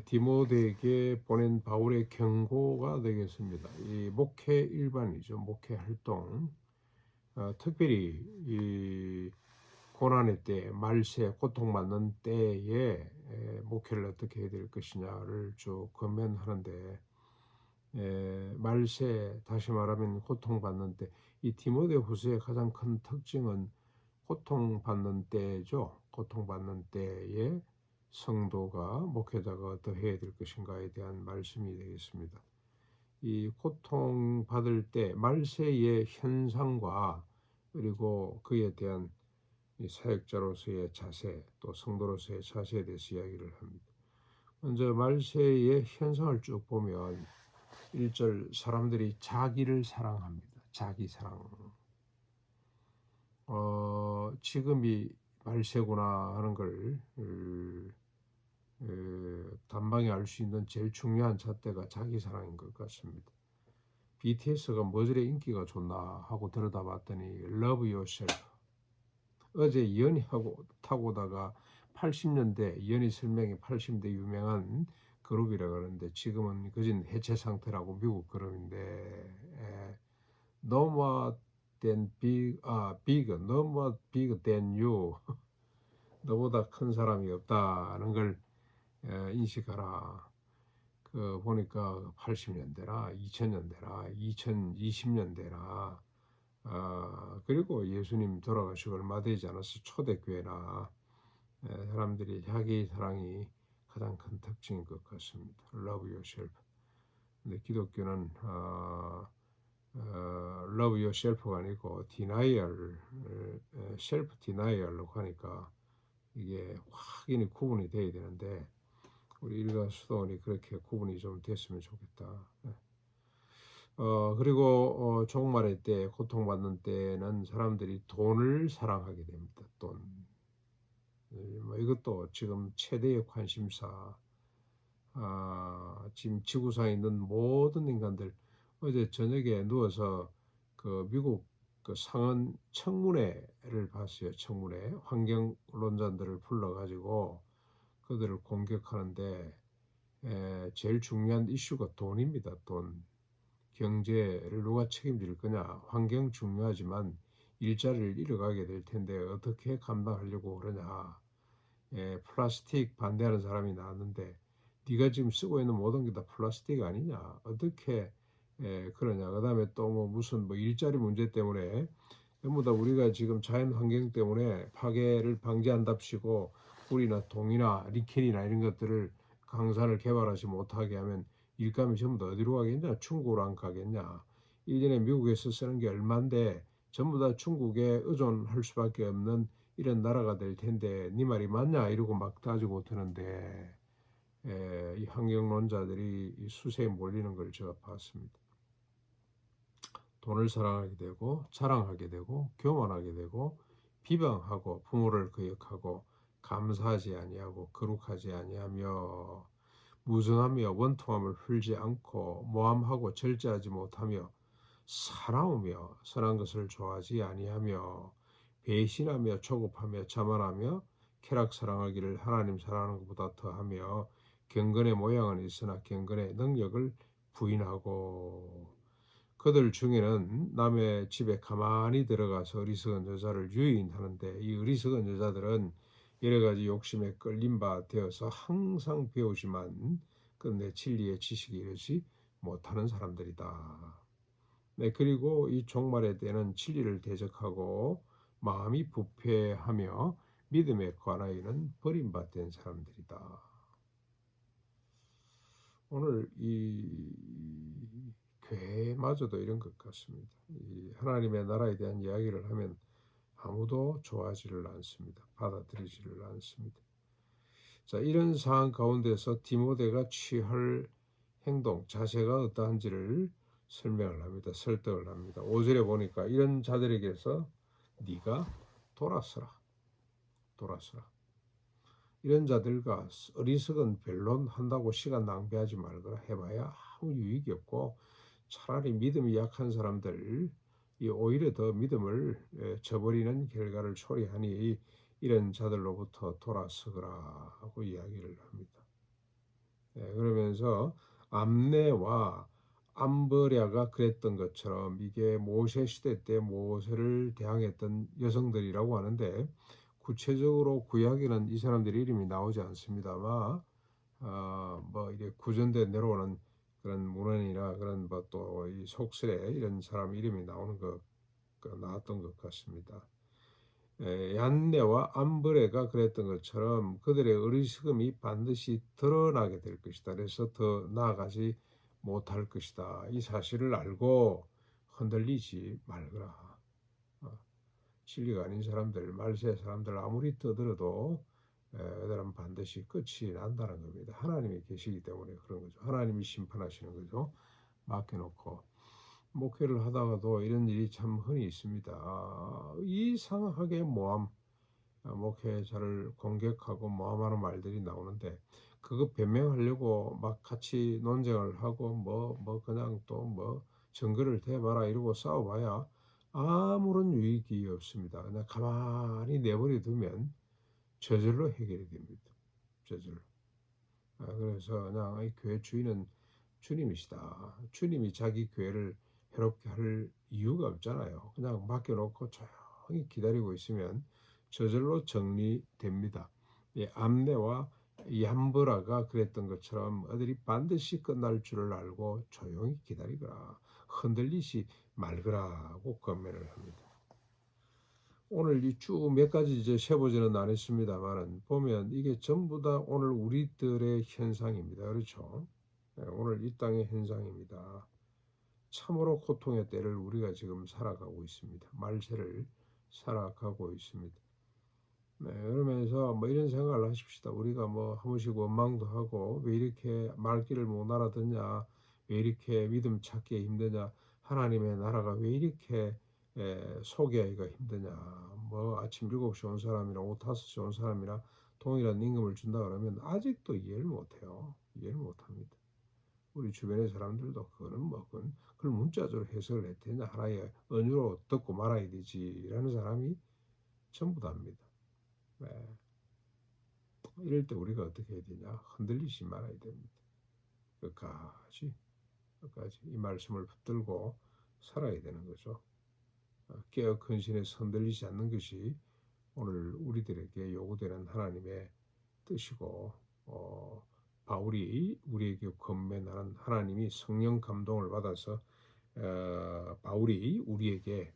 디모데에게 보낸 바울의 경고가 되겠습니다. 이 목회 일반이죠. 목회 활동. 특별히 이 고난의 때, 말세, 고통받는 때에 목회를 어떻게 해야 될 것이냐를 쭉 권면하는데, 말세, 다시 말하면 고통받는 때, 이 디모데 후서의 가장 큰 특징은 고통받는 때죠. 고통받는 때에 성도가, 목회자가 어떻게 해야 될 것인가에 대한 말씀이 되겠습니다. 이 고통받을 때 말세의 현상과 그리고 그에 대한 이 사역자로서의 자세, 또 성도로서의 자세에 대해서 이야기를 합니다. 먼저 말세의 현상을 쭉 보면 1절, 사람들이 자기를 사랑합니다. 자기 사랑. 지금이 말세구나 하는 걸 단방에 알 수 있는 제일 중요한 잣대가 자기 사랑인 것 같습니다. BTS가 뭐저래 인기가 좋나 하고 들여다봤더니 Love Yourself. 어제 연희하고 타고다가 80년대 연희 설명이 80년대 유명한 그룹이라 그러는데 지금은 거진 해체 상태라고 미국 그룹인데 No more than big, no more big than you. 너보다 큰 사람이 없다는 걸 인식하라. 그 보니까 80년대나 2000년대나 2020년대나 그리고 예수님 돌아가시고 얼마 되지 않아서 초대교회나 사람들이 자기 사랑이 가장 큰 특징인 것 같습니다. Love yourself. 근데 기독교는 love yourself가 아니고 denial, self denial로 하니까 이게 확연히 구분이 돼야 되는데 우리 일가 수도원이 그렇게 구분이 좀 됐으면 좋겠다. 그리고 종말의 때, 고통받는 때는 사람들이 돈을 사랑하게 됩니다. 돈. 이것도 지금 최대의 관심사. 지금 지구상에 있는 모든 인간들, 어제 저녁에 누워서 그 미국 그 상원 청문회를 봤어요. 청문회. 환경론자들을 불러가지고 그들을 공격하는데 제일 중요한 이슈가 돈입니다. 돈. 경제를 누가 책임질 거냐. 환경 중요하지만 일자리를 잃어가게 될 텐데 어떻게 감당하려고 그러냐. 플라스틱 반대하는 사람이 나왔는데 네가 지금 쓰고 있는 모든 게 다 플라스틱 아니냐. 어떻게 그러냐. 그 다음에 또 뭐 무슨 뭐 일자리 문제 때문에 전부 다 우리가 지금 자연 환경 때문에 파괴를 방지한답시고 우리나 동이나 니켈이나 이런 것들을 강산을 개발하지 못하게 하면 일감이 전부 다 어디로 가겠냐? 중국으로 안 가겠냐? 일전에 미국에서 쓰는 게 얼마인데 전부 다 중국에 의존할 수밖에 없는 이런 나라가 될 텐데 네 말이 맞냐? 이러고 막 따지고 드는데 이 환경론자들이 이 수세에 몰리는 걸 제가 봤습니다. 돈을 사랑하게 되고 자랑하게 되고 교만하게 되고 비방하고 부모를 거역하고 감사하지 아니하고 거룩하지 아니하며 무성하며 원통함을 풀지 않고 모함하고 절제하지 못하며 사나우며 선한 것을 좋아하지 아니하며 배신하며 조급하며 자만하며 쾌락 사랑하기를 하나님 사랑하는 것보다 더하며 경건의 모양은 있으나 경건의 능력을 부인하고 그들 중에는 남의 집에 가만히 들어가서 어리석은 여자를 유인하는데 이 어리석은 여자들은 여러 가지 욕심에 끌린 바 되어서 항상 배우지만 끝내 진리의 지식이 이르지 못하는 사람들이다. 네, 그리고 이 종말의 때는 진리를 대적하고 마음이 부패하며 믿음에 관하여는 버림받은 사람들이다. 오늘 이 교회마저도 이런 것 같습니다. 이 하나님의 나라에 대한 이야기를 하면 아무도 좋아하지를 않습니다. 받아들이지를 않습니다. 자, 이런 상황 가운데서 디모데가 취할 행동, 자세가 어떠한지를 설명을 합니다. 설득을 합니다. 5절에 보니까 이런 자들에게서 네가 돌아서라. 이런 자들과 어리석은 변론한다고 시간 낭비하지 말거라. 해봐야 아무 유익이 없고 차라리 믿음이 약한 사람들 오히려 더 믿음을 저버리는 결과를 초래하니 이런 자들로부터 돌아서거라 하고 이야기를 합니다. 그러면서 암내와 암버랴가 그랬던 것처럼 이게 모세 시대 때 모세를 대항했던 여성들이라고 하는데 구체적으로 구약에는 이 사람들의 이름이 나오지 않습니다만 뭐 이게 구전대 내려오는 그런 문헌이나 그런 뭐 또 이 속설에 이런 사람 이름이 나오는 나왔던 것 같습니다. 얀네와 암브레가 그랬던 것처럼 그들의 어리석음이 반드시 드러나게 될 것이다. 그래서 더 나아가지 못할 것이다. 이 사실을 알고 흔들리지 말거라. 어, 진리가 아닌 사람들, 말세 사람들 아무리 떠들어도 그들은 반드시 끝이 난다는 겁니다. 하나님이 계시기 때문에 그런 거죠. 하나님이 심판하시는 거죠. 맡겨놓고. 목회를 하다가도 이런 일이 참 흔히 있습니다. 이상하게 목회자를 공격하고 모함하는 말들이 나오는데 그거 변명하려고 막 같이 논쟁을 하고 뭐 그냥 또 뭐 증거를 대봐라 이러고 싸워봐야 아무런 유익이 없습니다. 그냥 가만히 내버려 두면 저절로 해결이 됩니다. 저절로. 그래서 그냥 이 교회 주인은 주님이시다. 주님이 자기 교회를 해롭게 할 이유가 없잖아요. 그냥 맡겨놓고 조용히 기다리고 있으면 저절로 정리됩니다. 이 암내와 얌브라가 그랬던 것처럼 어들이 반드시 끝날 줄을 알고 조용히 기다리거라. 흔들리지 말거라고 권면을 합니다. 오늘 이 쭉 몇 가지 이제 세보지는 않았습니다만은 보면 이게 전부 다 오늘 우리들의 현상입니다. 그렇죠? 오늘 이 땅의 현상입니다. 참으로 고통의 때를 우리가 지금 살아가고 있습니다. 말세를 살아가고 있습니다. 그러면서 뭐 이런 생각을 하십시다. 우리가 뭐 한 번씩 원망도 하고 왜 이렇게 말귀를 못 알아듣냐, 왜 이렇게 믿음 찾기 힘드냐, 하나님의 나라가 왜 이렇게 소개하기가 힘드냐. 뭐 아침 7시 온 사람이나 오후 5시 온 사람이나 동일한 임금을 준다 그러면 아직도 이해를 못해요. 이해를 못합니다. 우리 주변의 사람들도 그걸 문자적으로 해석을 했더니 하나의 언유로 듣고 말아야 되지라는 사람이 전부 다입니다. 네. 이럴 때 우리가 어떻게 해야 되냐? 흔들리지 말아야 됩니다. 끝까지 이 말씀을 붙들고 살아야 되는 거죠. 깨어 근신에 흔들리지 않는 것이 오늘 우리들에게 요구되는 하나님의 뜻이고 바울이 우리에게 권면하는 하나님이 성령 감동을 받아서 바울이 우리에게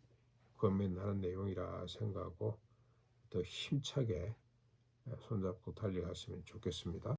권면하는 내용이라 생각하고 더 힘차게 손잡고 달려갔으면 좋겠습니다.